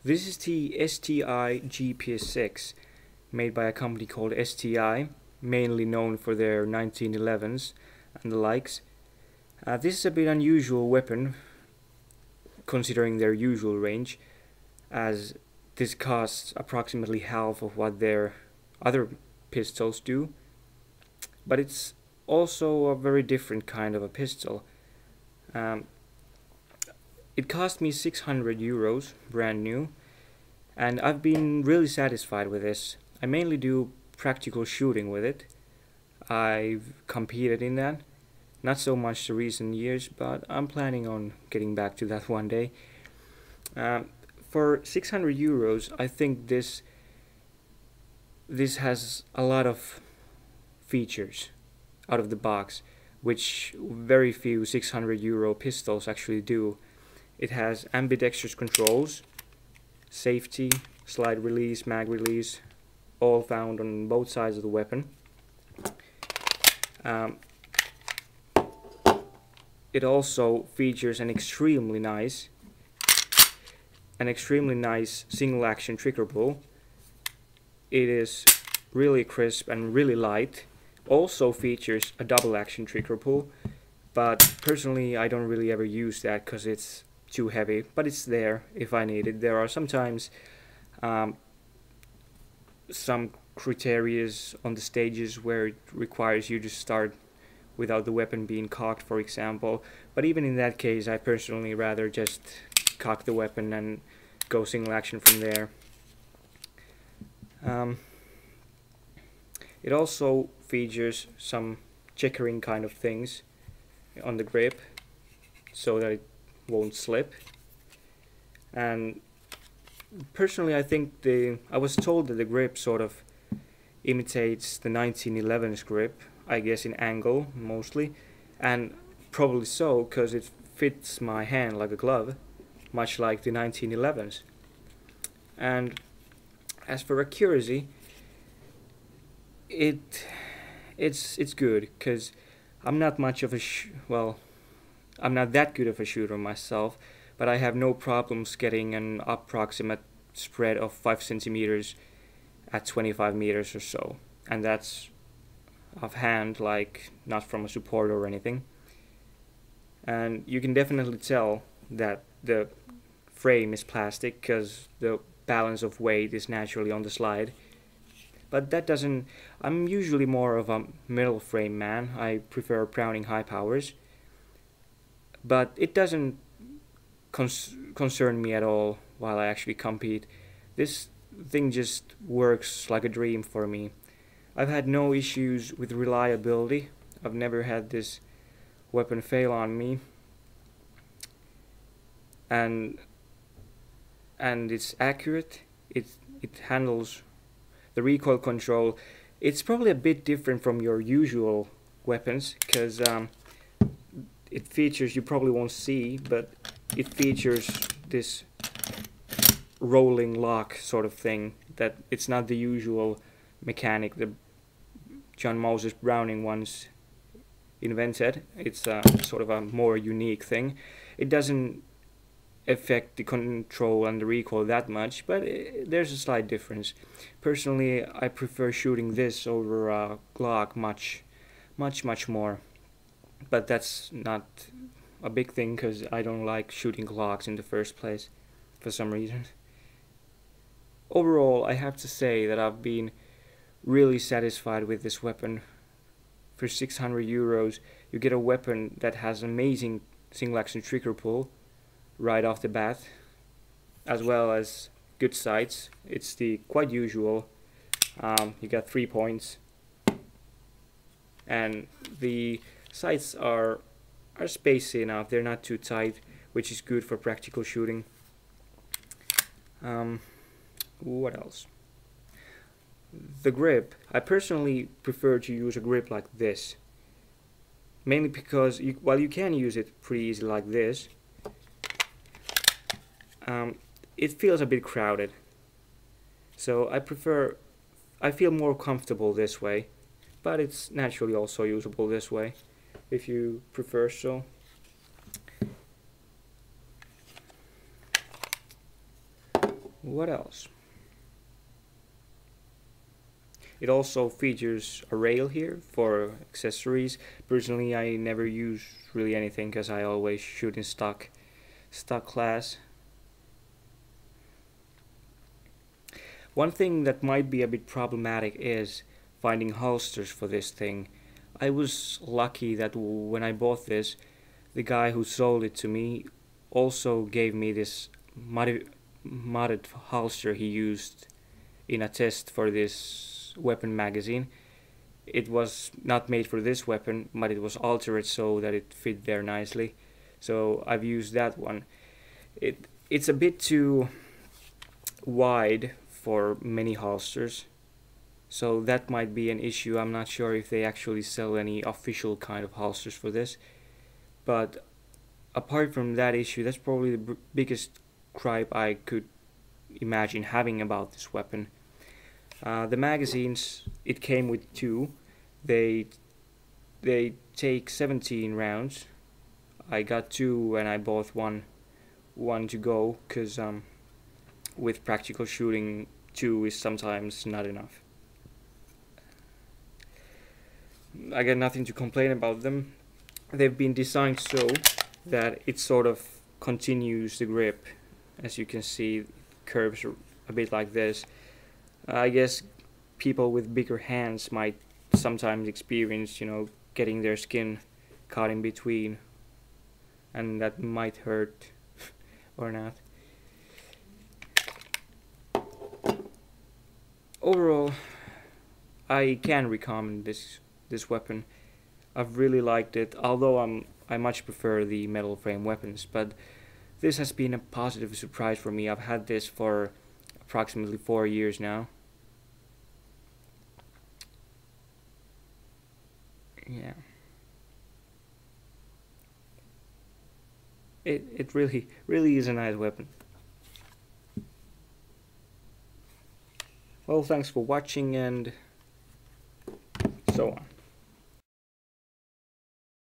This is the STI GP6, made by a company called STI, mainly known for their 1911s and the likes. This is a bit unusual weapon, considering their usual range, as this costs approximately half of what their other pistols do. But it's also a very different kind of a pistol. It cost me 600 euros, brand new, and I've been really satisfied with this. I mainly do practical shooting with it. I've competed in that, not so much the recent years, but I'm planning on getting back to that one day. For 600 euros, I think this has a lot of features out of the box, which very few 600 euro pistols actually do. It has ambidextrous controls, safety, slide release, mag release, all found on both sides of the weapon. It also features an extremely nice single action trigger pull. It is really crisp and really light. Also features a double action trigger pull, but personally I don't really ever use that because it's too heavy, but it's there if I need it. There are sometimes some criteria on the stages where it requires you to start without the weapon being cocked, for example, but even in that case I personally rather just cock the weapon and go single action from there. It also features some checkering kind of things on the grip so that it won't slip. And personally I think I was told that the grip sort of imitates the 1911's grip, I guess in angle mostly, and probably so because it fits my hand like a glove, much like the 1911's. And as for accuracy, it's good, because I'm not much of a I'm not that good of a shooter myself, but I have no problems getting an approximate spread of 5 centimeters at 25 meters or so, and that's offhand, like not from a support or anything. And you can definitely tell that the frame is plastic because the balance of weight is naturally on the slide. But that doesn't, I'm usually more of a metal frame man. I prefer Browning high powers, but it doesn't concern me at all while I actually compete. This thing just works like a dream for me. I've had no issues with reliability. I've never had this weapon fail on me, and it's accurate. It handles the recoil control. It's probably a bit different from your usual weapons because it features, you probably won't see, but it features this rolling lock sort of thing, that it's not the usual mechanic the John Moses Browning once invented. It's sort of a more unique thing. It doesn't affect the control and the recoil that much, but there's a slight difference. Personally, I prefer shooting this over Glock much more, but that's not a big thing because I don't like shooting Glocks in the first place for some reason. Overall, I have to say that I've been really satisfied with this weapon. For 600 euros, you get a weapon that has amazing single action trigger pull right off the bat, as well as good sights. It's the quite usual. You got 3 points, and the sights are spacey enough. They're not too tight, which is good for practical shooting. What else? The grip. I personally prefer to use a grip like this, mainly because while you can use it pretty easy like this, it feels a bit crowded. So I feel more comfortable this way, but it's naturally also usable this way if you prefer so. What else? It also features a rail here for accessories. Personally, I never use really anything because I always shoot in stock class. One thing that might be a bit problematic is finding holsters for this thing. I was lucky that when I bought this, the guy who sold it to me also gave me this modded holster he used in a test for this weapon magazine. It was not made for this weapon, but it was altered so that it fit there nicely. So I've used that one. It's a bit too wide for many holsters, so that might be an issue. I'm not sure if they actually sell any official kind of holsters for this, but apart from that issue, that's probably the biggest gripe I could imagine having about this weapon. The magazines, it came with two. They take 17 rounds. I got two and I bought one to go, because with practical shooting, two is sometimes not enough. I got nothing to complain about them. They've been designed so that it sort of continues the grip. As you can see, it curves a bit like this. I guess people with bigger hands might sometimes experience, getting their skin caught in between, and that might hurt or not. Overall, I can recommend this weapon. I've really liked it, although I much prefer the metal frame weapons, but this has been a positive surprise for me. I've had this for approximately 4 years now. Yeah. It really is a nice weapon. Well, thanks for watching and so on.